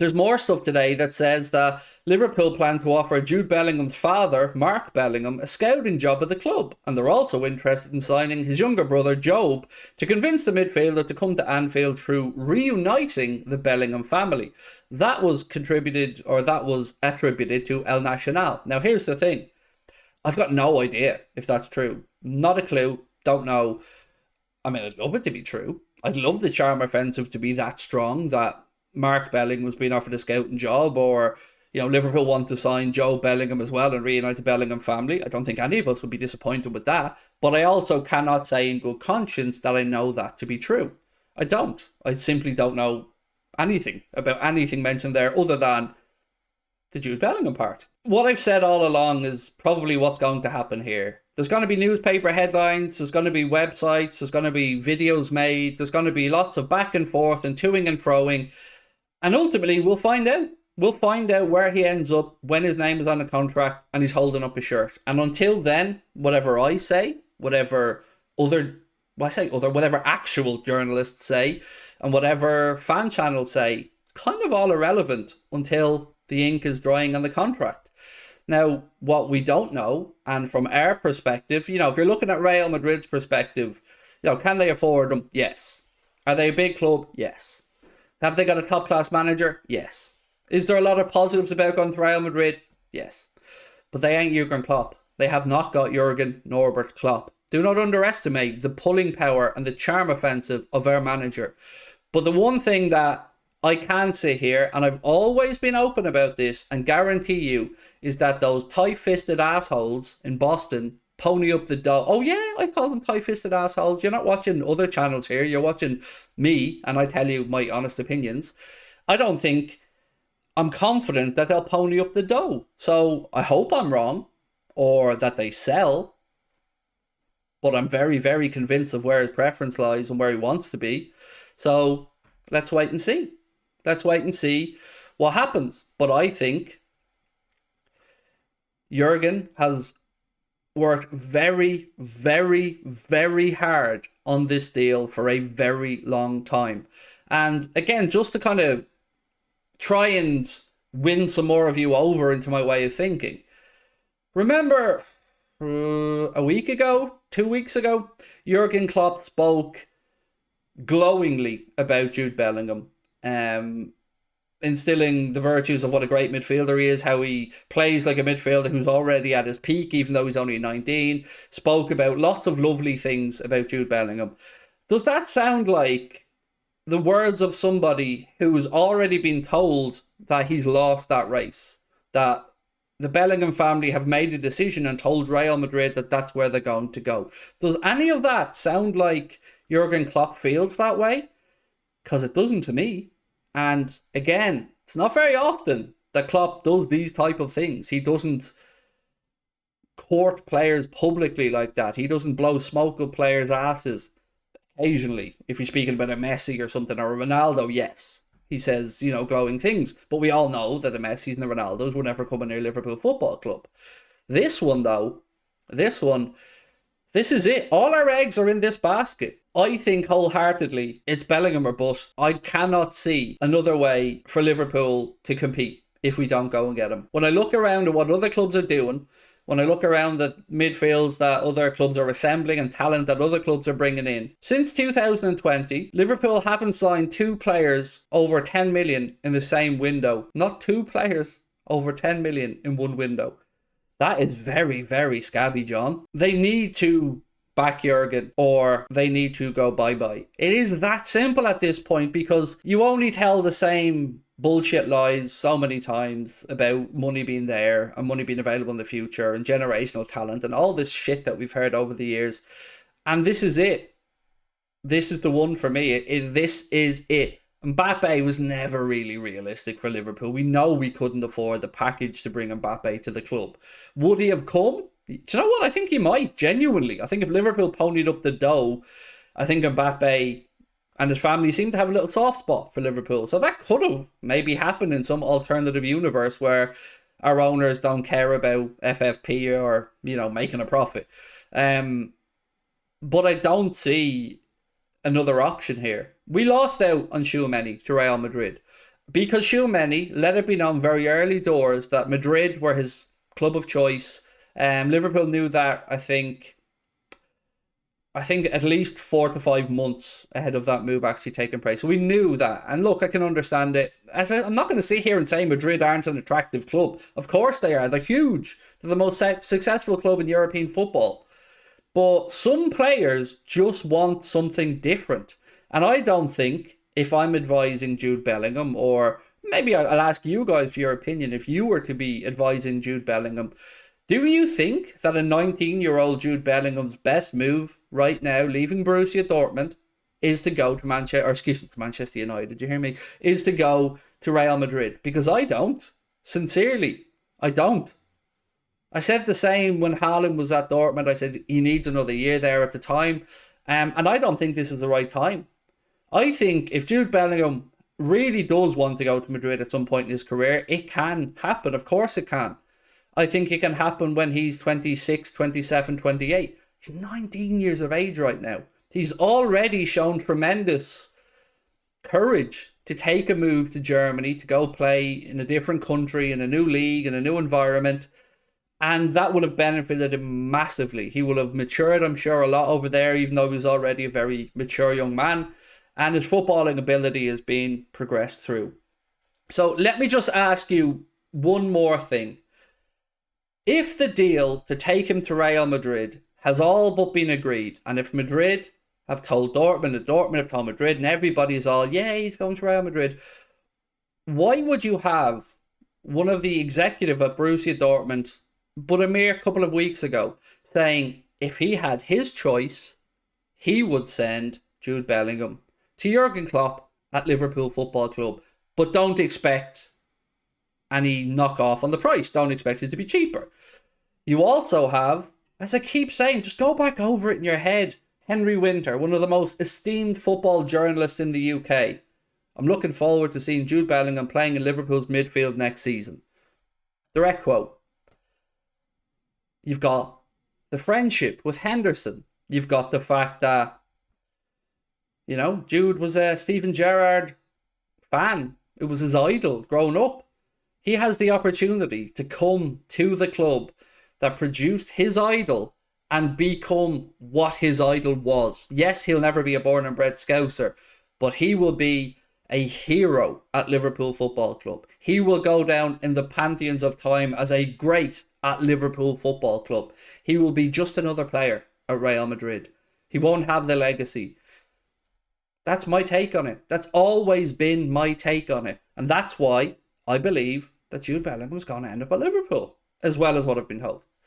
There's more stuff today that says that Liverpool plan to offer Jude Bellingham's father, Mark Bellingham, a scouting job at the club, and they're also interested in signing his younger brother, Jobe, to convince the midfielder to come to Anfield through reuniting the Bellingham family. That was attributed to El Nacional. Now, here's the thing. I've got no idea if that's true. Not a clue. Don't know. I mean, I'd love it to be true. I'd love the charm offensive to be that strong that Mark Bellingham was being offered a scouting job, or Liverpool want to sign Jobe Bellingham as well and reunite the Bellingham family. I don't think any of us would be disappointed with that, but I also cannot say in good conscience that I know that to be true. I don't. I simply don't know anything about anything mentioned there other than the Jude Bellingham part. What I've said all along is probably what's going to happen here. There's going to be newspaper headlines, there's going to be websites, there's going to be videos made, there's going to be lots of back and forth and toing and froing. And ultimately, we'll find out. We'll find out where he ends up when his name is on the contract and he's holding up his shirt. And until then, whatever I say, whatever actual journalists say, and whatever fan channels say, it's kind of all irrelevant until the ink is drying on the contract. Now, what we don't know, and from our perspective, if you're looking at Real Madrid's perspective, can they afford him? Yes. Are they a big club? Yes. Have they got a top-class manager? Yes. Is there a lot of positives about going to Real Madrid? Yes. But they ain't Jurgen Klopp. They have not got Jurgen Norbert Klopp. Do not underestimate the pulling power and the charm offensive of our manager. But the one thing that I can say here, and I've always been open about this and guarantee you, is that those tight-fisted assholes in Boston pony up the dough. Oh yeah, I call them tight-fisted assholes. You're not watching other channels here. You're watching me, and I tell you my honest opinions. I'm confident that they'll pony up the dough. So I hope I'm wrong, or that they sell. But I'm very, very convinced of where his preference lies and where he wants to be. So let's wait and see. Let's wait and see what happens. But I think Jurgen has worked very, very, very hard on this deal for a very long time. And again, just to kind of try and win some more of you over into my way of thinking. Remember a week ago, 2 weeks ago, Jurgen Klopp spoke glowingly about Jude Bellingham, instilling the virtues of what a great midfielder he is, how he plays like a midfielder who's already at his peak, even though he's only 19, spoke about lots of lovely things about Jude Bellingham. Does that sound like the words of somebody who's already been told that he's lost that race? That the Bellingham family have made a decision and told Real Madrid that that's where they're going to go. Does any of that sound like Jurgen Klopp feels that way? Because it doesn't to me. And again, it's not very often that Klopp does these type of things. He doesn't court players publicly like that. He doesn't blow smoke up players' asses. Occasionally, if you're speaking about a Messi or something, or a Ronaldo, yes, he says, glowing things. But we all know that the Messis and the Ronaldos will never come near Liverpool Football Club. This one, though, this is it. All our eggs are in this basket. I think wholeheartedly it's Bellingham or bust. I cannot see another way for Liverpool to compete if we don't go and get him. When I look around at what other clubs are doing, when I look around the midfields that other clubs are assembling and talent that other clubs are bringing in, since 2020, Liverpool haven't signed 2 players over 10 million in the same window. Not 2 players over 10 million in one window. That is very, very scabby, John. They need to back Jurgen or they need to go bye-bye. It is that simple at this point, because you only tell the same bullshit lies so many times about money being there and money being available in the future and generational talent and all this shit that we've heard over the years. And this is it. This is the one for me. This is it. Mbappe was never really realistic for Liverpool. We know we couldn't afford the package to bring Mbappe to the club. Would he have come? Do you know what? I think he might, genuinely. I think if Liverpool ponied up the dough, I think Mbappe and his family seem to have a little soft spot for Liverpool. So that could have maybe happened in some alternative universe where our owners don't care about FFP or, making a profit. But I don't see another option here. We lost out on Tchouaméni to Real Madrid. Because Tchouaméni let it be known very early doors that Madrid were his club of choice. Liverpool knew that, I think at least 4 to 5 months ahead of that move actually taking place. So we knew that. And look, I can understand it. I'm not going to sit here and say Madrid aren't an attractive club. Of course they are. They're huge. They're the most successful club in European football. But some players just want something different. And I don't think, if I'm advising Jude Bellingham, or maybe I'll ask you guys for your opinion, if you were to be advising Jude Bellingham, do you think that a 19-year-old Jude Bellingham's best move right now, leaving Borussia Dortmund, is to go to Manchester United, did you hear me? Is to go to Real Madrid? Because I don't. Sincerely, I don't. I said the same when Houlden was at Dortmund. I said he needs another year there at the time. And I don't think this is the right time. I think if Jude Bellingham really does want to go to Madrid at some point in his career, it can happen. Of course it can. I think it can happen when he's 26, 27, 28. He's 19 years of age right now. He's already shown tremendous courage to take a move to Germany, to go play in a different country, in a new league, in a new environment. And that would have benefited him massively. He will have matured, I'm sure, a lot over there, even though he was already a very mature young man. And his footballing ability has been progressed through. So let me just ask you one more thing. If the deal to take him to Real Madrid has all but been agreed, and if Madrid have told Dortmund, and Dortmund have told Madrid, and everybody's all, yeah, he's going to Real Madrid, why would you have one of the executive at Borussia Dortmund, but a mere couple of weeks ago, saying if he had his choice, he would send Jude Bellingham to Jurgen Klopp at Liverpool Football Club, but don't expect any knockoff on the price. Don't expect it to be cheaper. You also have, as I keep saying, just go back over it in your head, Henry Winter, one of the most esteemed football journalists in the UK. I'm looking forward to seeing Jude Bellingham playing in Liverpool's midfield next season. Direct quote. You've got the friendship with Henderson. You've got the fact that, Jude was a Steven Gerrard fan. It was his idol growing up. He has the opportunity to come to the club that produced his idol and become what his idol was. Yes, he'll never be a born and bred Scouser, but he will be a hero at Liverpool Football Club. He will go down in the pantheons of time as a great at Liverpool Football Club. He will be just another player at Real Madrid. He won't have the legacy. That's my take on it. That's always been my take on it. And that's why I believe that Jude Bellingham was going to end up at Liverpool, as well as what I've been told.